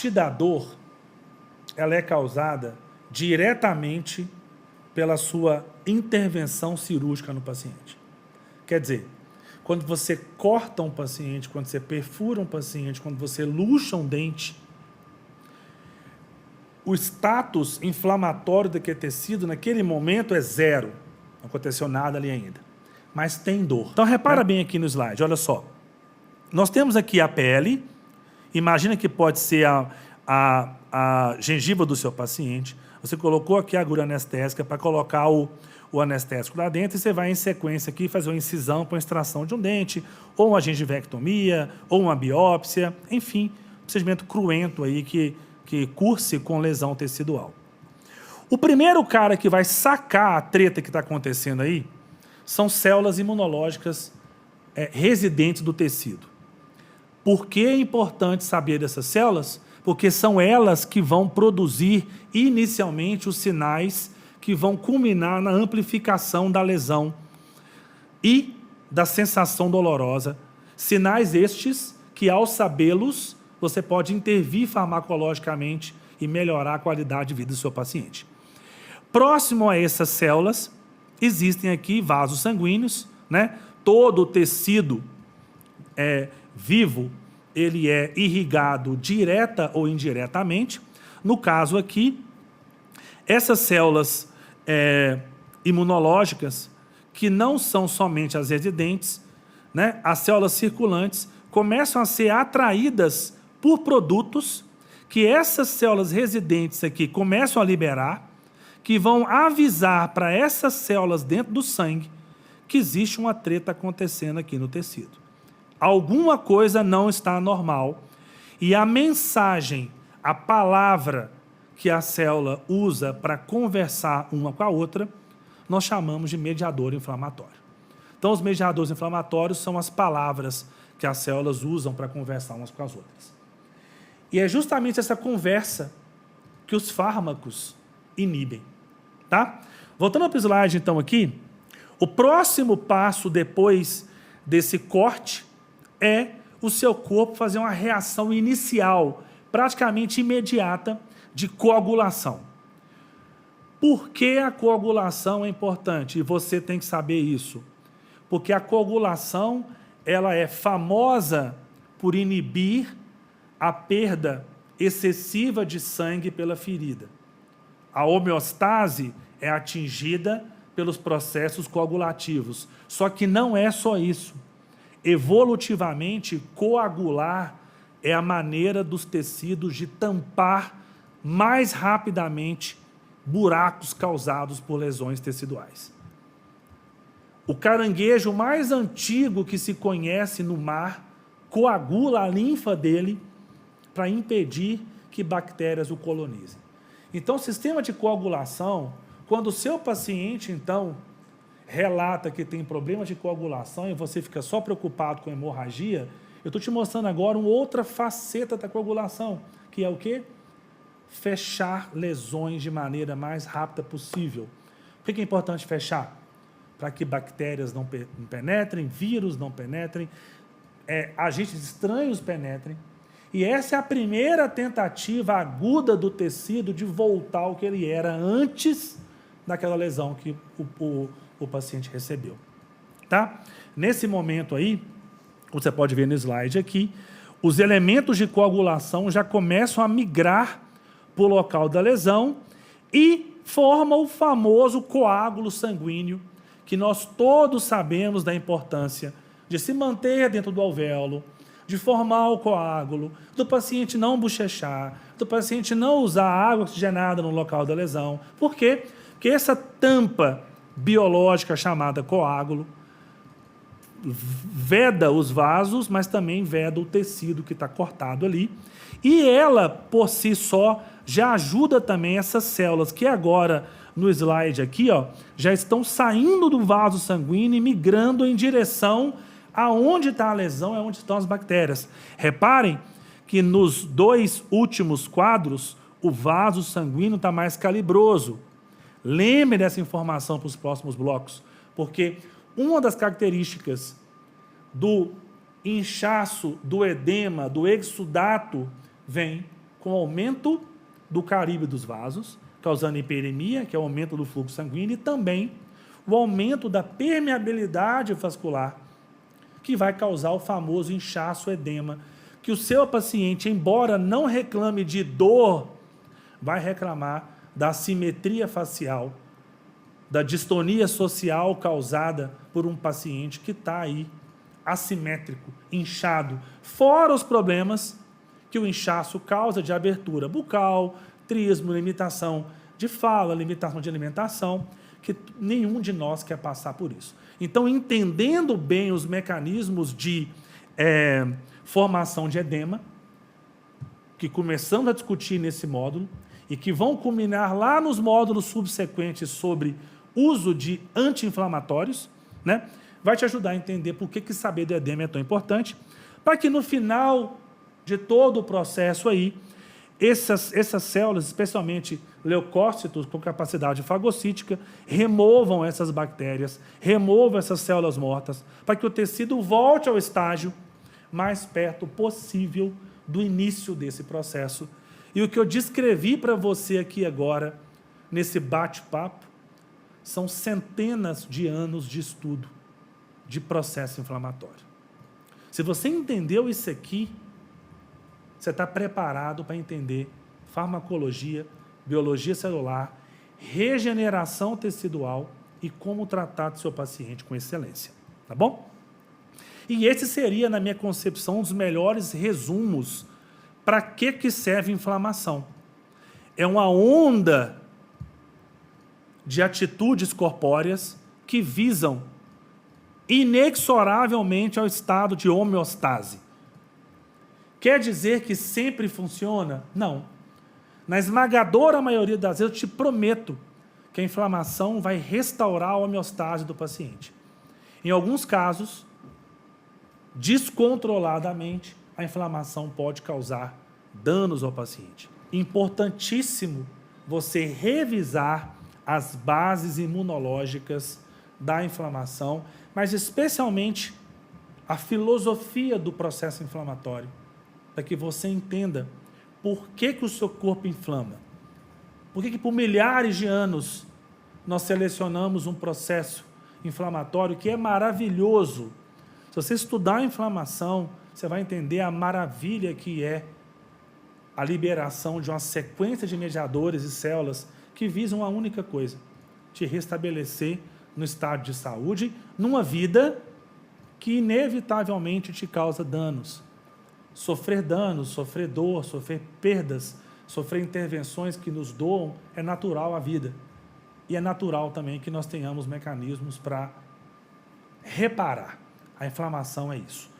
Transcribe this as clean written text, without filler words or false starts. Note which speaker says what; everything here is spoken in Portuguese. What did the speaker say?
Speaker 1: parte da dor, ela é causada diretamente pela sua intervenção cirúrgica no paciente. Quer dizer, quando você corta um paciente, quando você perfura um paciente, quando você luxa um dente, o status inflamatório daquele tecido naquele momento é zero. Não aconteceu nada ali ainda. Mas tem dor. Então repara bem aqui no slide, olha só. Nós temos aqui a pele, imagina que pode ser a gengiva do seu paciente. Você colocou aqui a agulha anestésica para colocar o anestésico lá dentro e você vai em sequência aqui fazer uma incisão para extração de um dente, ou uma gengivectomia, ou uma biópsia, enfim, um procedimento cruento aí que curse com lesão tecidual. O primeiro cara que vai sacar a treta que está acontecendo aí são células imunológicas residentes do tecido. Por que é importante saber dessas células? Porque são elas que vão produzir inicialmente os sinais que vão culminar na amplificação da lesão e da sensação dolorosa. Sinais estes que, ao sabê-los, você pode intervir farmacologicamente e melhorar a qualidade de vida do seu paciente. Próximo a essas células, existem aqui vasos sanguíneos, né? Todo o tecido vivo, ele é irrigado direta ou indiretamente. No caso aqui, essas células imunológicas, que não são somente as residentes, né? As células circulantes começam a ser atraídas por produtos que essas células residentes aqui começam a liberar, que vão avisar para essas células dentro do sangue que existe uma treta acontecendo aqui no tecido. Alguma coisa não está normal e a mensagem, a palavra que a célula usa para conversar uma com a outra, nós chamamos de mediador inflamatório. Então, os mediadores inflamatórios são as palavras que as células usam para conversar umas com as outras. E é justamente essa conversa que os fármacos inibem. Tá? Voltando para o slide, então, aqui, o próximo passo depois desse corte é o seu corpo fazer uma reação inicial, praticamente imediata, de coagulação. Por que a coagulação é importante? E você tem que saber isso. Porque a coagulação, ela é famosa por inibir a perda excessiva de sangue pela ferida. A homeostase é atingida pelos processos coagulativos. Só que não é só isso. Evolutivamente, coagular é a maneira dos tecidos de tampar mais rapidamente buracos causados por lesões teciduais. O caranguejo mais antigo que se conhece no mar coagula a linfa dele para impedir que bactérias o colonizem. Então, o sistema de coagulação, quando o seu paciente, então, relata que tem problemas de coagulação e você fica só preocupado com hemorragia, eu estou te mostrando agora uma outra faceta da coagulação, que é o quê? Fechar lesões de maneira mais rápida possível. Por que é importante fechar? Para que bactérias não penetrem, vírus não penetrem, agentes estranhos penetrem. E essa é a primeira tentativa aguda do tecido de voltar ao que ele era antes daquela lesão que o paciente recebeu. Tá? Nesse momento aí, você pode ver no slide aqui, os elementos de coagulação já começam a migrar para o local da lesão e forma o famoso coágulo sanguíneo, que nós todos sabemos da importância de se manter dentro do alvéolo, de formar o coágulo, do paciente não bochechar, do paciente não usar água oxigenada no local da lesão. Por quê? Porque essa tampa biológica chamada coágulo veda os vasos, mas também veda o tecido que está cortado ali. E ela, por si só, já ajuda também essas células que agora, no slide aqui, ó, já estão saindo do vaso sanguíneo e migrando em direção aonde está a lesão, é onde estão as bactérias. Reparem que nos dois últimos quadros, o vaso sanguíneo está mais calibroso. Lembre dessa informação para os próximos blocos, porque uma das características do inchaço, do edema, do exudato, vem com o aumento do calibre dos vasos, causando hiperemia, que é o aumento do fluxo sanguíneo, e também o aumento da permeabilidade vascular, que vai causar o famoso inchaço, edema, que o seu paciente, embora não reclame de dor, vai reclamar da assimetria facial, da distonia social causada por um paciente que está aí assimétrico, inchado, fora os problemas que o inchaço causa de abertura bucal, trismo, limitação de fala, limitação de alimentação, que nenhum de nós quer passar por isso. Então, entendendo bem os mecanismos de formação de edema, que começamos a discutir nesse módulo, e que vão culminar lá nos módulos subsequentes sobre uso de anti-inflamatórios, né? Vai te ajudar a entender por que saber do edema é tão importante, para que no final de todo o processo aí, essas células, especialmente leucócitos com capacidade fagocítica, removam essas bactérias, removam essas células mortas, para que o tecido volte ao estágio mais perto possível do início desse processo. E o que eu descrevi para você aqui agora, nesse bate-papo, são centenas de anos de estudo de processo inflamatório. Se você entendeu isso aqui, você está preparado para entender farmacologia, biologia celular, regeneração tecidual e como tratar do seu paciente com excelência. Tá bom? E esse seria, na minha concepção, um dos melhores resumos para que serve inflamação. É uma onda de atitudes corpóreas que visam inexoravelmente ao estado de homeostase. Quer dizer que sempre funciona? Não. Na esmagadora maioria das vezes, eu te prometo que a inflamação vai restaurar a homeostase do paciente. Em alguns casos, descontroladamente, a inflamação pode causar danos ao paciente. Importantíssimo você revisar as bases imunológicas da inflamação, mas especialmente a filosofia do processo inflamatório, para que você entenda por que o seu corpo inflama. Por que por milhares de anos nós selecionamos um processo inflamatório que é maravilhoso. Se você estudar a inflamação, você vai entender a maravilha que é a liberação de uma sequência de mediadores e células que visam a única coisa, te restabelecer no estado de saúde, numa vida que inevitavelmente te causa danos. Sofrer danos, sofrer dor, sofrer perdas, sofrer intervenções que nos doam, é natural à vida. E é natural também que nós tenhamos mecanismos para reparar. A inflamação é isso.